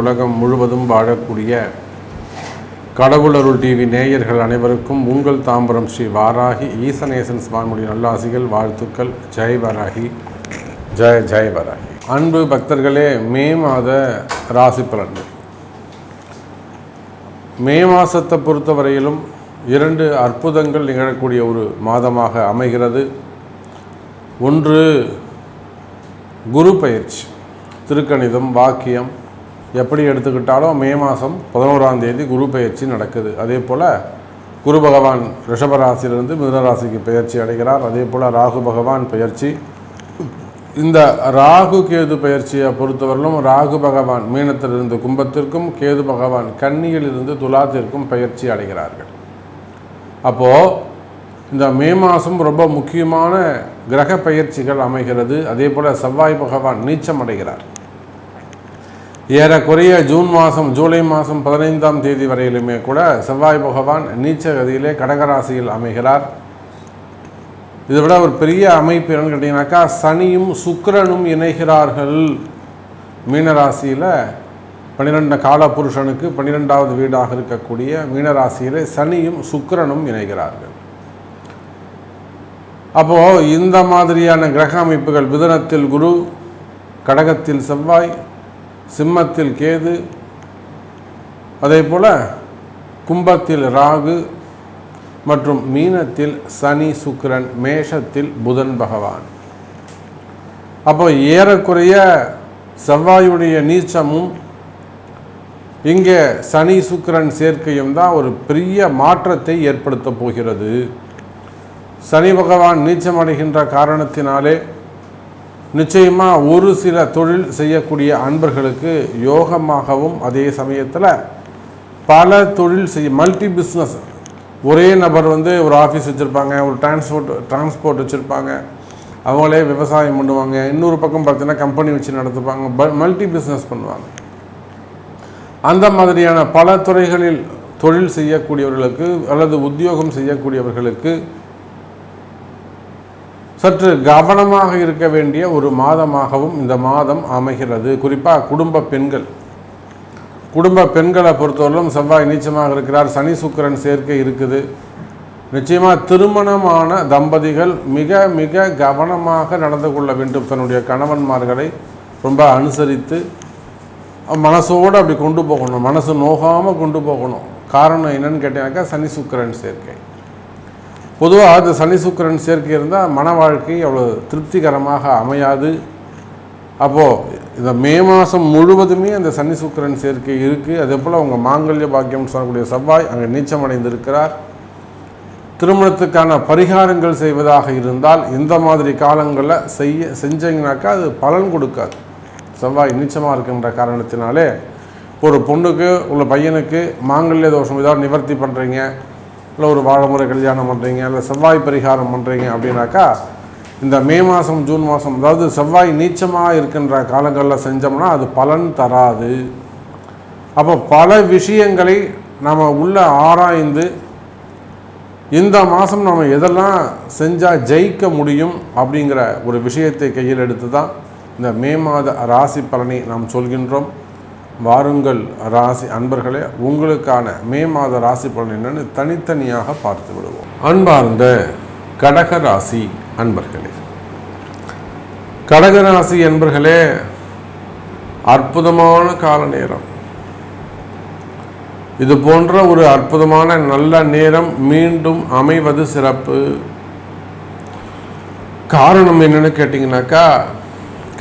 உலகம் முழுவதும் வாழக்கூடிய கடவுளருள் டிவி நேயர்கள் அனைவருக்கும் உங்கள் தாம்பரம் ஸ்ரீ வாராகி ஈசனேசன் சுவாமியுடைய நல்லாசிகள், வாழ்த்துக்கள். ஜெய் வாராகி, ஜெய் ஜெய் வாராகி. அன்பு பக்தர்களே, மே மாத ராசி பலன்கள். மே மாதத்தை பொறுத்தவரையிலும் 2 அற்புதங்கள் நிகழக்கூடிய ஒரு மாதமாக அமைகிறது. ஒன்று குரு பயிற்சி. திருக்கணிதம், வாக்கியம் எப்படி எடுத்துக்கிட்டாலும் மே மாதம் 11ஆம் தேதி குரு பயிற்சி நடக்குது. அதே போல் குரு பகவான் ரிஷபராசியிலிருந்து மிதுனராசிக்கு பயிற்சி அடைகிறார். அதே போல் ராகு பகவான் பயிற்சி. இந்த ராகு கேது பயிற்சியை பொறுத்தவரையிலும் ராகு பகவான் மீனத்திலிருந்து கும்பத்திற்கும், கேது பகவான் கன்னியிலிருந்து துலாத்திற்கும் பயிற்சி அடைகிறார்கள். அப்போது இந்த மே மாதம் ரொம்ப முக்கியமான கிரக பயிற்சிகள் அமைகிறது. அதே போல் செவ்வாய் பகவான் நீச்சம் அடைகிறார். ஏறக்குறைய ஜூலை மாதம் 15ஆம் தேதி வரையிலுமே கூட செவ்வாய் பகவான் நீச்ச கதியிலே கடகராசியில் அமைகிறார். இதை விட ஒரு பெரிய அமைப்பு என்னன்னு கேட்டிங்கனாக்கா, சனியும் சுக்கிரனும் இணைகிறார்கள். மீனராசியில் 12 கால புருஷனுக்கு 12வது வீடாக இருக்கக்கூடிய மீனராசியில் சனியும் சுக்கிரனும் இணைகிறார்கள். அப்போது இந்த மாதிரியான கிரக அமைப்புகள், மிதுனத்தில் குரு, கடகத்தில் செவ்வாய், சிம்மத்தில் கேது, அதே போல் கும்பத்தில் ராகு மற்றும் மீனத்தில் சனி சுக்கிரன், மேஷத்தில் புதன் பகவான். அப்போ ஏறக்குறைய செவ்வாயுடைய நீச்சமும் இங்கே சனி சுக்கிரன் சேர்க்கையும் தான் ஒரு பெரிய மாற்றத்தை ஏற்படுத்த போகிறது. சனி பகவான் நீச்சமடைகின்ற காரணத்தினாலே நிச்சயமாக ஒரு சில தொழில் செய்யக்கூடிய அன்பர்களுக்கு யோகமாகவும், அதே சமயத்தில் பல தொழில் மல்டி பிஸ்னஸ், ஒரே நபர் ஒரு ஆஃபீஸ் வச்சுருப்பாங்க, ஒரு டிரான்ஸ்போர்ட் வச்சுருப்பாங்க, அவங்களே விவசாயம் பண்ணுவாங்க, இன்னொரு பக்கம் பார்த்தீங்கன்னா கம்பெனி வச்சு நடத்துப்பாங்க, மல்டி பிஸ்னஸ் பண்ணுவாங்க. அந்த மாதிரியான பல துறைகளில் தொழில் செய்யக்கூடியவர்களுக்கு அல்லது உத்தியோகம் செய்யக்கூடியவர்களுக்கு சற்று கவனமாக இருக்க வேண்டிய ஒரு மாதமாகவும் இந்த மாதம் அமைகிறது. குறிப்பாக குடும்ப பெண்களை பொறுத்தவரையிலும் செவ்வாய் நீச்சமாக இருக்கிறார். சனி சுக்கிரன் சேர்க்கை இருக்குது. நிச்சயமாக திருமணமான தம்பதிகள் மிக மிக கவனமாக நடந்து கொள்ள வேண்டும். தன்னுடைய கணவன்மார்களை ரொம்ப அனுசரித்து மனசோடு அப்படி கொண்டு போகணும், மனசு நோகாமல் கொண்டு போகணும். காரணம் என்னன்னு கேட்டீங்கன்னாக்கா, சனி சுக்கிரன் சேர்க்கை. பொதுவாக அது சனி சுக்கிரன் சேர்க்கை இருந்தால் மன வாழ்க்கை அவ்வளோ திருப்திகரமாக அமையாது. அப்போது இந்த மே மாதம் முழுவதுமே அந்த சனி சுக்கிரன் சேர்க்கை இருக்குது. அதே போல் அவங்க மாங்கல்ய பாக்கியம் சொல்லக்கூடிய செவ்வாய் அங்கே நீச்சம் அடைந்திருக்கிறார். திருமணத்துக்கான பரிகாரங்கள் செய்வதாக இருந்தால் இந்த மாதிரி காலங்களில் செஞ்சீங்கனாக்கா அது பலன் கொடுக்காது. செவ்வாய் நீச்சமாக இருக்கின்ற காரணத்தினாலே ஒரு பொண்ணுக்கு உள்ள பையனுக்கு மாங்கல்ய தோஷம் ஏதாவது நிவர்த்தி பண்ணுறீங்க, இல்லை ஒரு வாழைமுறை கல்யாணம் பண்ணுறீங்க, இல்லை செவ்வாய் பரிகாரம் பண்ணுறீங்க அப்படின்னாக்கா இந்த மே மாதம் ஜூன் மாதம், அதாவது செவ்வாய் நீச்சமாக இருக்கின்ற காலங்களில் செஞ்சோம்னா அது பலன் தராது. அப்போ பல விஷயங்களை நம்ம உள்ள ஆராய்ந்து இந்த மாதம் நம்ம எதெல்லாம் செஞ்சால் ஜெயிக்க முடியும் அப்படிங்கிற ஒரு விஷயத்தை கையில் எடுத்து தான் இந்த மே மாத ராசி பலனை நாம் சொல்கின்றோம். வாருங்கள் ராசி அன்பர்களே, உங்களுக்கான மே மாத ராசி பலன் என்னன்னு தனித்தனியாக பார்த்து விடுவோம். அன்பார்ந்த கடகராசி அன்பர்களே, கடகராசி அன்பர்களே, அற்புதமான கால நேரம். இது போன்ற ஒரு அற்புதமான நல்ல நேரம் மீண்டும் அமைவது சிறப்பு. காரணம் என்னன்னு கேட்டிங்கனாக்கா,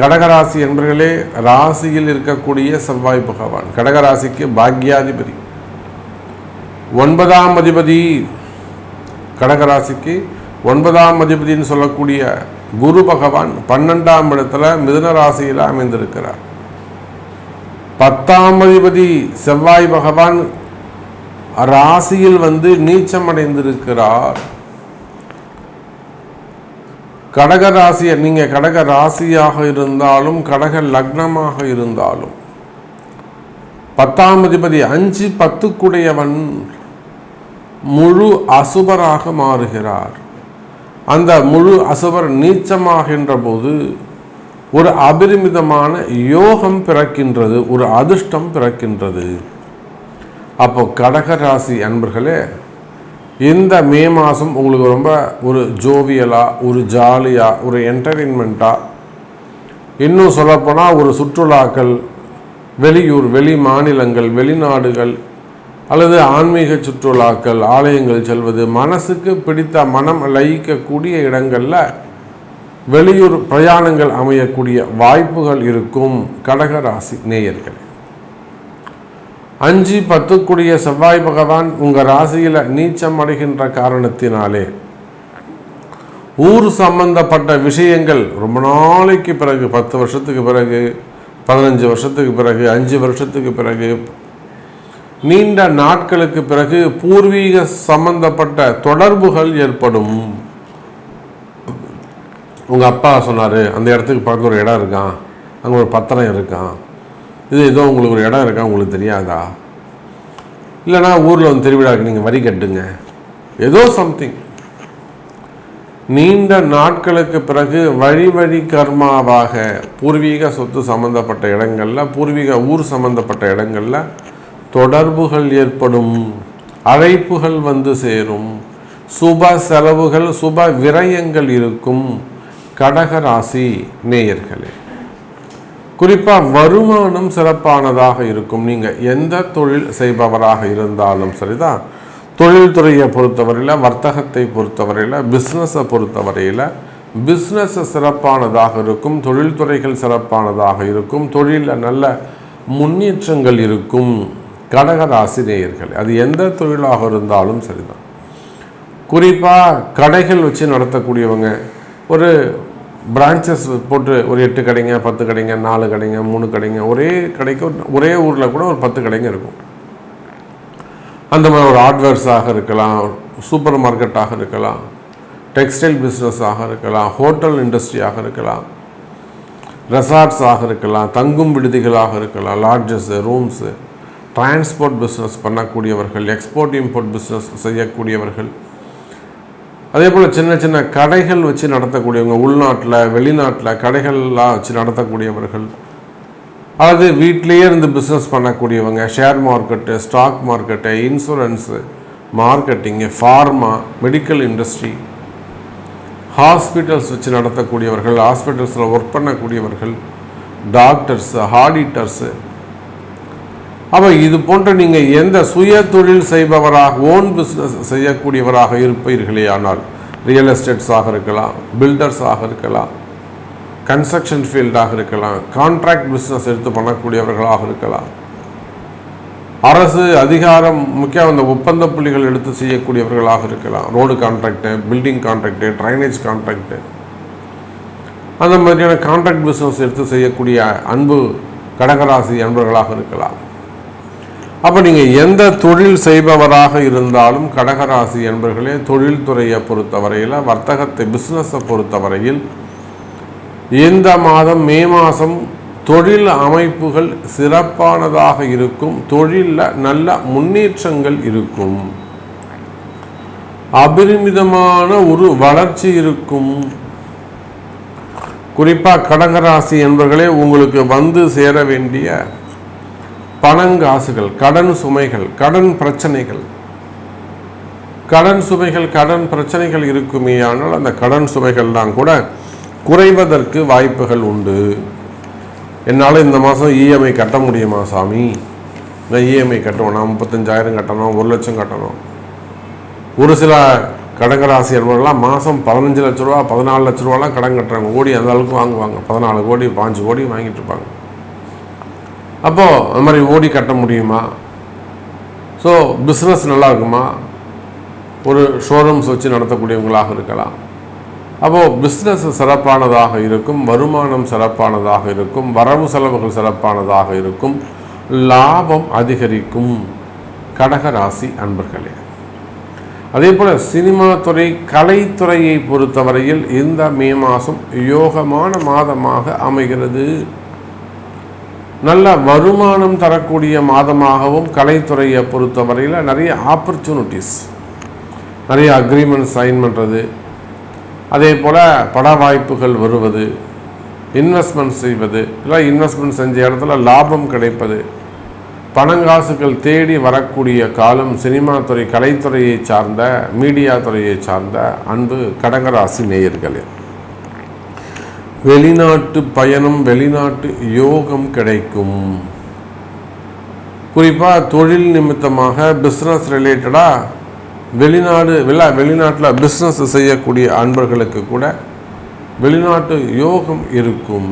கடகராசி என்பர்களே, ராசியில் இருக்கக்கூடிய செவ்வாய் பகவான் கடகராசிக்கு பாக்யாதிபதி, 9ஆம் அதிபதி. கடகராசிக்கு 9ஆம் அதிபதினு சொல்லக்கூடிய குரு பகவான் 12ஆம் இடத்துல மிதுன ராசியில் அமைந்திருக்கிறார். 10ஆம் அதிபதி செவ்வாய் பகவான் ராசியில் நீச்சம் அடைந்திருக்கிறார். கடகராசியை நீங்கள் கடக ராசியாக இருந்தாலும் கடக லக்னமாக இருந்தாலும் 10ஆம் அதிபதி 5 10க்குடையவன் முழு அசுபராக மாறுகிறார். அந்த முழு அசுபர் நீச்சமாகின்ற போது ஒரு அபரிமிதமான யோகம் பிறக்கின்றது, ஒரு அதிர்ஷ்டம் பிறக்கின்றது. அப்போ கடகராசி அன்பர்களே, இந்த மே மாதம் உங்களுக்கு ரொம்ப ஒரு ஜோவியலாக, ஒரு ஜாலியாக, ஒரு என்டர்டெயின்மெண்ட்டாக, இன்னும் சொல்லப்போனால் ஒரு சுற்றுலாக்கள், வெளியூர், வெளி மாநிலங்கள், வெளிநாடுகள் அல்லது ஆன்மீக சுற்றுலாக்கள், ஆலயங்கள் செல்வது, மனசுக்கு பிடித்த மனம் லயிக்கக்கூடிய இடங்களில் வெளியூர் பிரயாணங்கள் அமையக்கூடிய வாய்ப்புகள் இருக்கும். கடகராசி நேயர்கள், 5-10 செவ்வாய் பகவான் உங்கள் ராசியில் நீச்சம் அடைகின்ற காரணத்தினாலே ஊர் சம்பந்தப்பட்ட விஷயங்கள் ரொம்ப நாளைக்கு பிறகு, 10 வருஷத்துக்கு பிறகு, 15 வருஷத்துக்கு பிறகு, 5 வருஷத்துக்கு பிறகு, நீண்ட நாட்களுக்கு பிறகு பூர்வீக சம்பந்தப்பட்ட தொடர்புகள் ஏற்படும். உங்கள் அப்பா சொன்னார், அந்த இடத்துக்கு பக்கத்தில் ஒரு இடம் இருக்கான், அங்கே ஒரு பத்திரம் இருக்கான், இது ஏதோ உங்களுக்கு ஒரு இடம் இருக்கா, உங்களுக்கு தெரியாதா? இல்லைனா ஊரில் வந்து திருவிழாக்கு நீங்கள் வரி கட்டுங்க, ஏதோ சம்திங். நீண்ட நாட்களுக்கு பிறகு வழி வழி கர்மாவாக பூர்வீக சொத்து சம்பந்தப்பட்ட இடங்களில், பூர்வீக ஊர் சம்பந்தப்பட்ட இடங்களில் தொடர்புகள் ஏற்படும், அழைப்புகள் வந்து சேரும், சுப செலவுகள், சுப விரயங்கள் இருக்கும். கடகராசி நேயர்களே, குறிப்பாக வருமானம் சிறப்பானதாக இருக்கும். நீங்கள் எந்த தொழில் செய்பவராக இருந்தாலும் சரிதான், தொழில்துறையை பொறுத்தவரையில், வர்த்தகத்தை பொறுத்தவரையில், பிஸ்னஸை பொறுத்தவரையில் பிஸ்னஸ் சிறப்பானதாக இருக்கும், தொழில்துறைகள் சிறப்பானதாக இருக்கும், தொழிலில் நல்ல முன்னேற்றங்கள் இருக்கும். கடகராசி நேயர்கள், அது எந்த தொழிலாக இருந்தாலும் சரிதான். குறிப்பாக கடைகள் வச்சு நடத்தக்கூடியவங்க, ஒரு பிரான்ச்சஸ் போட்டு ஒரு 8 கடைங்க, 10 கடைங்க, 4 கடைங்க, 3 கடைங்க, ஒரே கடைக்கு ஒரே ஊரில் கூட ஒரு 10 கடைங்க இருக்கும். அந்த மாதிரி ஒரு ஹார்ட்வேர்ஸாக இருக்கலாம், சூப்பர் மார்க்கெட்டாக இருக்கலாம், டெக்ஸ்டைல் பிஸ்னஸாக இருக்கலாம், ஹோட்டல் இண்டஸ்ட்ரியாக இருக்கலாம், ரெசார்ட்ஸாக இருக்கலாம், தங்கும் விடுதிகளாக இருக்கலாம், லாட்ஜஸ்ஸு, ரூம்ஸு, டிரான்ஸ்போர்ட் பிஸ்னஸ் பண்ணக்கூடியவர்கள், எக்ஸ்போர்ட் இம்போர்ட் பிஸ்னஸ் செய்யக்கூடியவர்கள், அதே போல் சின்ன சின்ன கடைகள் வச்சு நடத்தக்கூடியவங்க, உள்நாட்டில் வெளிநாட்டில் கடைகள்லாம் வச்சு நடத்தக்கூடியவர்கள், அல்லது வீட்டிலேயே இருந்து பிஸ்னஸ் பண்ணக்கூடியவங்க, share market, stock market, insurance, marketing, pharma, medical industry, hospitals வச்சு நடத்தக்கூடியவர்கள், ஹாஸ்பிட்டல்ஸில் ஒர்க் பண்ணக்கூடியவர்கள், டாக்டர்ஸு, ஆடிட்டர்ஸு. அப்போ இது போன்ற நீங்கள் எந்த சுய தொழில் செய்பவராக, ஓன் பிஸ்னஸ் செய்யக்கூடியவராக இருப்பீர்களே ஆனால், ரியல் எஸ்டேட்ஸாக இருக்கலாம், பில்டர்ஸாக இருக்கலாம், கன்ஸ்ட்ரக்ஷன் ஃபீல்டாக இருக்கலாம், கான்ட்ராக்ட் பிஸ்னஸ் எடுத்து பண்ணக்கூடியவர்களாக இருக்கலாம், அரசு அதிகாரம் முக்கியம் அந்த ஒப்பந்த புள்ளிகள் எடுத்து செய்யக்கூடியவர்களாக இருக்கலாம், road contract, building contract, drainage contract, அந்த மாதிரியான கான்ட்ராக்ட் பிஸ்னஸ் எடுத்து செய்யக்கூடிய அன்பு கடகராசி அன்பர்களாக இருக்கலாம். அப்போ நீங்கள் எந்த தொழில் செய்பவராக இருந்தாலும் கடகராசி என்பர்களே, தொழில்துறையை பொறுத்தவரையில், வர்த்தகத்தை பிஸ்னஸை பொறுத்தவரையில் இந்த மாதம் மே மாதம் தொழில் அமைப்புகள் சிறப்பானதாக இருக்கும், தொழிலில் நல்ல முன்னேற்றங்கள் இருக்கும், அபரிமிதமான ஒரு வளர்ச்சி இருக்கும். குறிப்பாக கடகராசி என்பர்களே, உங்களுக்கு வந்து சேர வேண்டிய பணங்காசுகள், கடன் சுமைகள், கடன் பிரச்சனைகள், கடன் பிரச்சனைகள் இருக்குமே. ஆனால் அந்த கடன் சுமைகள்லாம் கூட குறைவதற்கு வாய்ப்புகள் உண்டு. என்னால் இந்த மாதம் இஎம்ஐ கட்ட முடியுமா சாமி? நான் இஎம்ஐ கட்டுவேன், நான் 35,000 கட்டணும், 1 லட்சம் கட்டணும். ஒரு சில கடகராசி என்பவர்கள்லாம் மாதம் 15 லட்ச ரூபா, 14 லட்ச ரூபாலாம் கடன் கட்டுறாங்க. கோடி அந்த அளவுக்கு வாங்குவாங்க, 14 கோடி 5 கோடி வாங்கிட்டு இருப்பாங்க. அப்போது அந்த மாதிரி ஓடி கட்ட முடியுமா? ஸோ பிஸ்னஸ் நல்லா இருக்குமா? ஒரு ஷோரூம்ஸ் வச்சு நடத்தக்கூடியவங்களாக இருக்கலாம். அப்போது பிஸ்னஸ் சிறப்பானதாக இருக்கும், வருமானம் சிறப்பானதாக இருக்கும், வரவு செலவுகள் சிறப்பானதாக இருக்கும், லாபம் அதிகரிக்கும். கடகராசி அன்பர்களே, அதே போல் சினிமா துறை, கலைத்துறையை பொறுத்தவரையில் இந்த மே மாதம் யோகமான மாதமாக அமைகிறது. நல்ல வருமானம் தரக்கூடிய மாதமாகவும் கலைத்துறையை பொறுத்தவரையில் நிறைய ஆப்பர்ச்சுனிட்டிஸ், நிறைய அக்ரிமெண்ட் சைன் பண்ணுறது, அதே போல் பட வாய்ப்புகள் வருவது, இன்வெஸ்ட்மெண்ட் செய்வது, இல்லை இன்வெஸ்ட்மெண்ட் செஞ்ச இடத்துல லாபம் கிடைப்பது, பணங்காசுகள் தேடி வரக்கூடிய காலம் சினிமா துறை, கலைத்துறையை சார்ந்த, மீடியா துறையை சார்ந்த அன்பு கடகராசி நேயர்களே. வெளிநாட்டு பயணம், வெளிநாட்டு யோகம் கிடைக்கும். குறிப்பாக தொழில் நிமித்தமாக பிஸ்னஸ் ரிலேட்டடாக வெளிநாட்டில் பிஸ்னஸ் செய்யக்கூடிய அன்பர்களுக்கு கூட வெளிநாட்டு யோகம் இருக்கும்.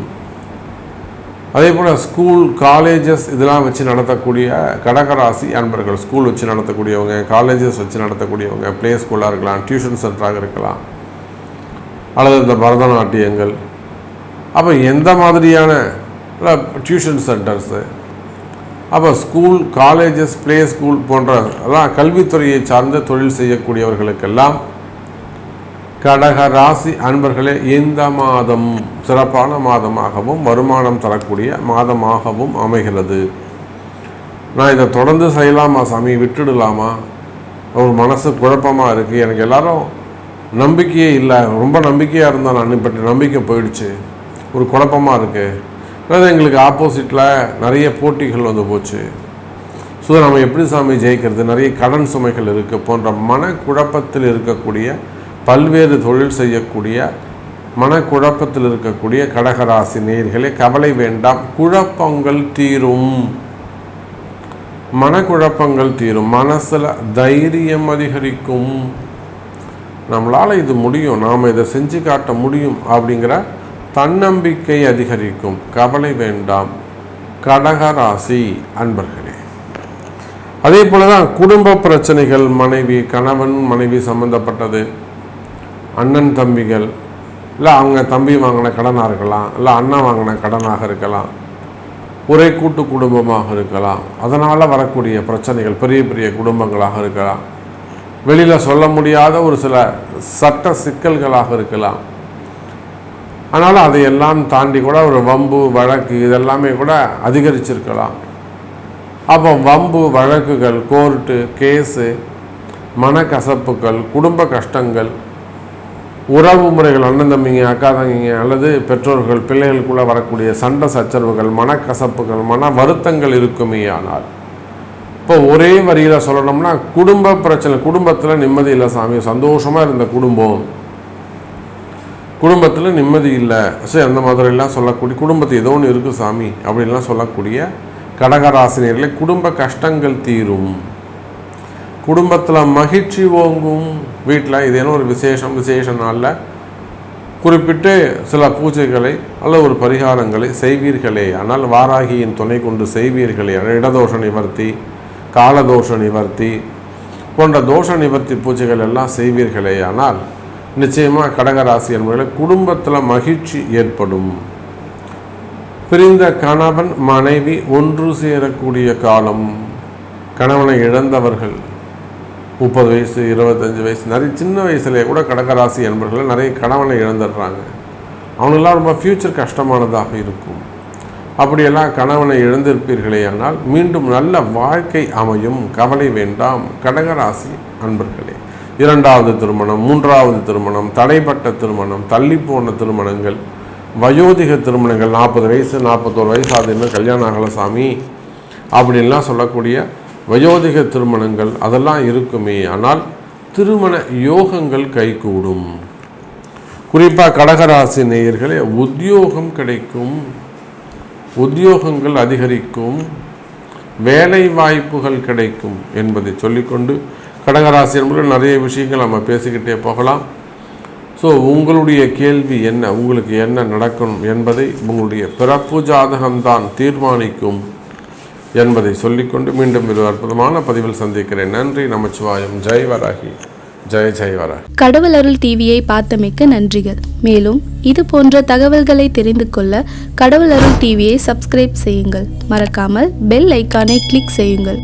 அதே போல் ஸ்கூல், காலேஜஸ் இதெல்லாம் வச்சு நடத்தக்கூடிய கடகராசி அன்பர்கள், ஸ்கூல் வச்சு நடத்தக்கூடியவங்க, காலேஜஸ் வச்சு நடத்தக்கூடியவங்க, ப்ளே ஸ்கூலாக இருக்கலாம், டியூஷன் சென்டராக இருக்கலாம், அல்லது இந்த பரதநாட்டியங்கள், அப்போ எந்த மாதிரியான டியூஷன் சென்டர்ஸு, அப்போ ஸ்கூல், காலேஜஸ், ப்ளே ஸ்கூல் போன்ற அதான் கல்வித்துறையை சார்ந்த தொழில் செய்யக்கூடியவர்களுக்கெல்லாம் கடக ராசி அன்பர்களே இந்த மாதம் சிறப்பான மாதமாகவும் வருமானம் தரக்கூடிய மாதமாகவும் அமைகிறது. நான் இதை தொடர்ந்து செய்யலாமா சாமி, விட்டுடலாமா, ஒரு மனசு குழப்பமாக இருக்குது, எனக்கு எல்லாரும் நம்பிக்கையே இல்லை, ரொம்ப நம்பிக்கையாக இருந்தால் நான் இப்போ நம்பிக்கை போயிடுச்சு, ஒரு குழப்பமாக இருக்குது, அதாவது எங்களுக்கு ஆப்போசிட்டில் நிறைய போட்டிகள் வந்து போச்சு, ஸோ நம்ம எப்படி சாமி ஜெயிக்கிறது, நிறைய கடன் சுமைகள் இருக்குது போன்ற மனக்குழப்பத்தில் இருக்கக்கூடிய, பல்வேறு தொழில் செய்யக்கூடிய மனக்குழப்பத்தில் இருக்கக்கூடிய கடகராசி நேயர்களே கவலை வேண்டாம். குழப்பங்கள் தீரும், மனக்குழப்பங்கள் தீரும், மனசில் தைரியம் அதிகரிக்கும், நம்மளால் இது முடியும், நாம் இதை செஞ்சு காட்ட முடியும் அப்படிங்கிற தன்னம்பிக்கை அதிகரிக்கும். கவலை வேண்டாம் கடகராசி அன்பர்களே. அதே போல தான் குடும்ப பிரச்சனைகள், மனைவி, கணவன் மனைவி சம்பந்தப்பட்டது, அண்ணன் தம்பிகள், இல்லை அவங்க தம்பி வாங்கின கடனாக இருக்கலாம், இல்லை அண்ணன் வாங்கின கடனாக இருக்கலாம், ஒரே கூட்டு குடும்பமாக இருக்கலாம், அதனால் வரக்கூடிய பிரச்சனைகள் பெரிய பெரிய குடும்பங்களாக இருக்கலாம், வெளியில் சொல்ல முடியாத ஒரு சில சட்ட சிக்கல்களாக இருக்கலாம். அதனால் அதையெல்லாம் தாண்டி கூட ஒரு வம்பு வழக்கு இதெல்லாமே கூட அதிகரிச்சிருக்கலாம். அப்போ வம்பு வழக்குகள், கோர்ட்டு கேஸு, மனக்கசப்புகள், குடும்ப கஷ்டங்கள், உறவு முறைகள், அண்ணன் தம்பிங்க, அக்கா தங்கிங்க, அல்லது பெற்றோர்கள் பிள்ளைகளுக்குள்ளே வரக்கூடிய சண்டை சச்சரவுகள், மனக்கசப்புகள், மன வருத்தங்கள் இருக்குமே. ஆனால் இப்போ ஒரே வரியில் சொல்லணும்னா குடும்ப பிரச்சனை, குடும்பத்தில் நிம்மதி இல்லை சாமி, சந்தோஷமாக இருந்த குடும்பத்தில் நிம்மதி இல்லை, சரி அந்த மாதிரிலாம் சொல்லக்கூடிய, குடும்பத்தை ஏதோ ஒன்று இருக்குது சாமி அப்படின்லாம் சொல்லக்கூடிய கடகராசினியர்களே குடும்ப கஷ்டங்கள் தீரும், குடும்பத்தில் மகிழ்ச்சி ஓங்கும். வீட்டில் இதேனும் ஒரு விசேஷ நாளில் குறிப்பிட்டு சில பூஜைகளை அல்ல ஒரு பரிகாரங்களை செய்வீர்களே, ஆனால் வாராகியின் துணை கொண்டு செய்வீர்களே, இடதோஷ நிவர்த்தி, காலதோஷ நிவர்த்தி போன்ற தோஷ நிவர்த்தி பூஜைகள் எல்லாம் செய்வீர்களே, ஆனால் நிச்சயமாக கடகராசி என்பவர்களை குடும்பத்தில் மகிழ்ச்சி ஏற்படும். பிரிந்த கணவன் மனைவி ஒன்று சேரக்கூடிய காலம். கணவனை இழந்தவர்கள் 30 வயசு 25 வயசு நிறைய சின்ன வயசுலேயே கூட கடகராசி என்பவர்கள் நிறைய கணவனை இழந்துடுறாங்க. அவங்களெல்லாம் ரொம்ப ஃப்யூச்சர் கஷ்டமானதாக இருக்கும். அப்படியெல்லாம் கணவனை இழந்திருப்பீர்களே ஆனால் மீண்டும் நல்ல வாழ்க்கை அமையும். கவலை வேண்டாம் கடகராசி அன்பர்களே. 2வது திருமணம், 3வது திருமணம், தடைப்பட்ட திருமணம், தள்ளிப்போன திருமணங்கள், வயோதிக திருமணங்கள், 40 வயசு 41 வயசு அது இன்னும் கல்யாணம் ஆகலை சாமி அப்படின்லாம் சொல்லக்கூடிய வயோதிக திருமணங்கள் அதெல்லாம் இருக்குமே. ஆனால் திருமண யோகங்கள் கைகூடும். குறிப்பாக கடகராசி நேயர்களே உத்தியோகம் கிடைக்கும், உத்தியோகங்கள் அதிகரிக்கும், வேலை வாய்ப்புகள் கிடைக்கும் என்பதை சொல்லிக்கொண்டு கடகராசி என்பது நிறைய விஷயங்கள் நம்ம பேசிக்கிட்டே போகலாம். ஸோ உங்களுடைய கேள்வி என்ன, உங்களுக்கு என்ன நடக்கும் என்பதை உங்களுடைய பிறப்பு ஜாதகம்தான் தீர்மானிக்கும் என்பதை சொல்லிக்கொண்டு மீண்டும் ஒரு அற்புதமான பதிவில் சந்திக்கிறேன். நன்றி. நமச்சிவாயம். ஜெய் வராகி. ஜெய் வராகி. கடவுள் அருள் டிவியை பார்த்தமைக்கு நன்றிகள். மேலும் இது போன்ற தகவல்களை தெரிந்து கொள்ள கடவுள் அருள் டிவியை சப்ஸ்கிரைப் செய்யுங்கள். மறக்காமல் பெல் ஐக்கானை கிளிக் செய்யுங்கள்.